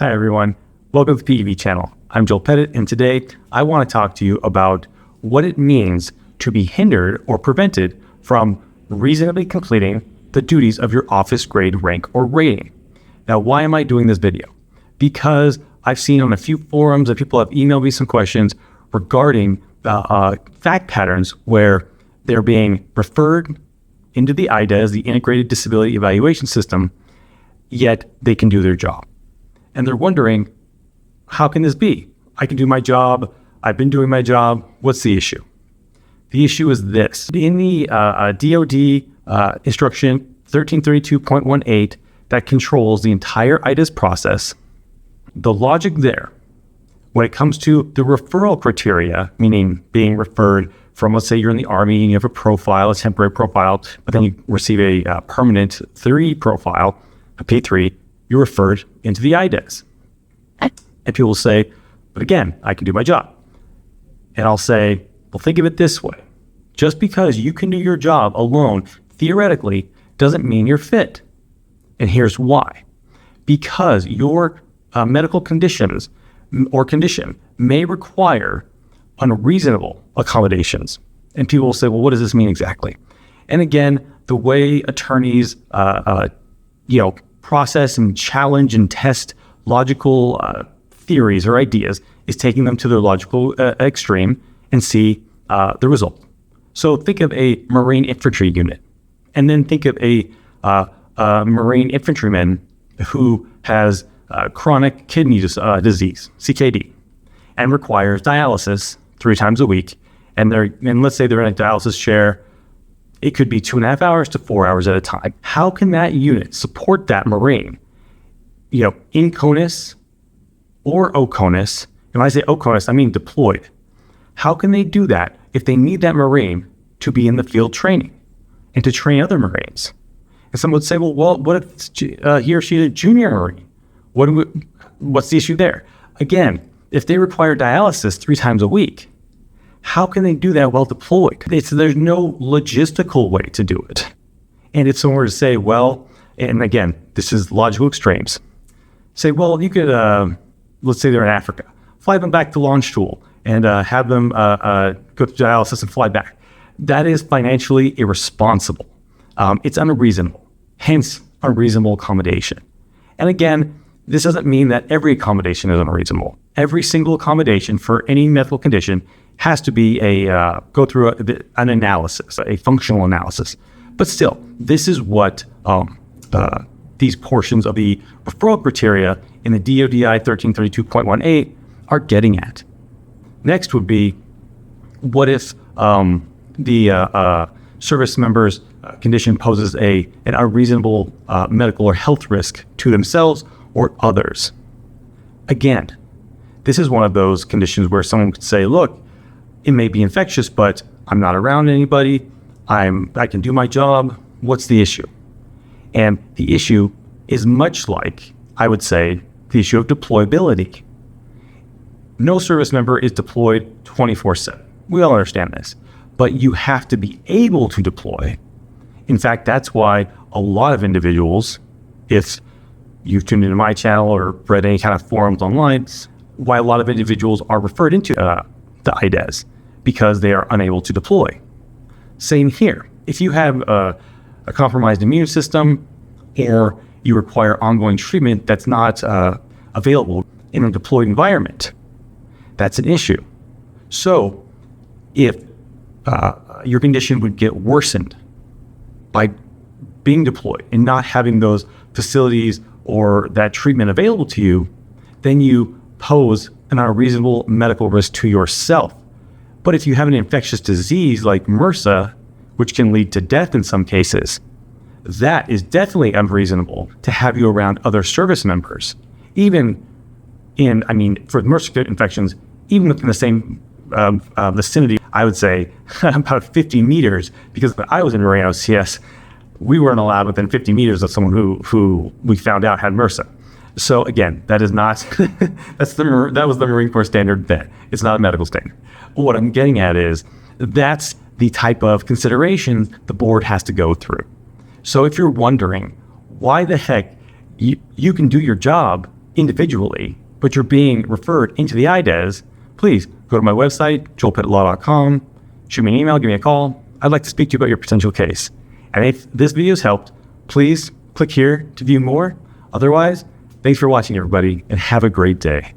Hi everyone, welcome to the FPEB channel. I'm Joel Pettit, and today I want to talk to you about what it means to be hindered or prevented from reasonably completing the duties of your office grade, rank, or rating. Now, why am I doing this video? Because I've seen on a few forums that people have emailed me some questions regarding fact patterns where they're being referred into the IDES, the Integrated Disability Evaluation System, yet they can do their job. And they're wondering, how can this be? I can do my job. I've been doing my job. What's the issue? The issue is this. In the DoD instruction 1332.18 that controls the entire IDES process, the logic there, when it comes to the referral criteria, meaning being referred from, let's say you're in the Army and you have a profile, a temporary profile, but then you receive a permanent 3 profile, a P3, you're referred into the IDES. And people will say, but again, I can do my job. And I'll say, well, think of it this way. Just because you can do your job alone, theoretically, doesn't mean you're fit. And here's why. Because your medical conditions or condition may require unreasonable accommodations. And people will say, well, what does this mean exactly? And again, the way attorneys, process and challenge and test logical theories or ideas is taking them to their logical extreme and see the result. So think of a Marine infantry unit, and then think of a Marine infantryman who has chronic kidney disease, CKD, and requires dialysis 3 times a week. And let's say they're in a dialysis chair. It could be 2.5 hours to 4 hours at a time. How can that unit support that Marine, in CONUS or OCONUS? And when I say OCONUS, I mean deployed. How can they do that if they need that Marine to be in the field training and to train other Marines? And someone would say, well, what if he or she is a junior Marine? What's the issue there? Again, if they require dialysis 3 times a week, how can they do that while deployed? There's no logistical way to do it. And if someone were to say, well, and again, this is logical extremes, say, well, you could, let's say they're in Africa, fly them back to launch tool and have them go to dialysis and fly back. That is financially irresponsible. It's unreasonable, hence unreasonable accommodation. And again, this doesn't mean that every accommodation is unreasonable. Every single accommodation for any medical condition has to be go through an analysis, a functional analysis. But still, this is what these portions of the referral criteria in the DODI 1332.18 are getting at. Next would be, what if the service member's condition poses an unreasonable medical or health risk to themselves or others? Again, this is one of those conditions where someone could say, look, it may be infectious, but I'm not around anybody. I can do my job. What's the issue? And the issue is much like, I would say, the issue of deployability. No service member is deployed 24/7. We all understand this, but you have to be able to deploy. In fact, that's why a lot of individuals, if you've tuned into my channel or read any kind of forums online, why a lot of individuals are referred into the IDES, because they are unable to deploy. Same here. If you have a compromised immune system or you require ongoing treatment that's not available in a deployed environment, that's an issue. So if your condition would get worsened by being deployed and not having those facilities or that treatment available to you, then you pose an unreasonable medical risk to yourself. But if you have an infectious disease like MRSA, which can lead to death in some cases, that is definitely unreasonable to have you around other service members. Even for MRSA infections, even within the same vicinity, I would say about 50 meters, because when I was in Marine OCS, we weren't allowed within 50 meters of someone who we found out had MRSA. So again, that is not, that was the Marine Corps standard then. It's not a medical standard. What I'm getting at is that's the type of consideration the board has to go through. So if you're wondering why the heck you can do your job, individually, but you're being referred into the IDES, please go to my website, joelpettitlaw.com, shoot me an email, give me a call. I'd like to speak to you about your potential case. And if this video has helped, please click here to view more. Otherwise, thanks for watching, everybody, and have a great day.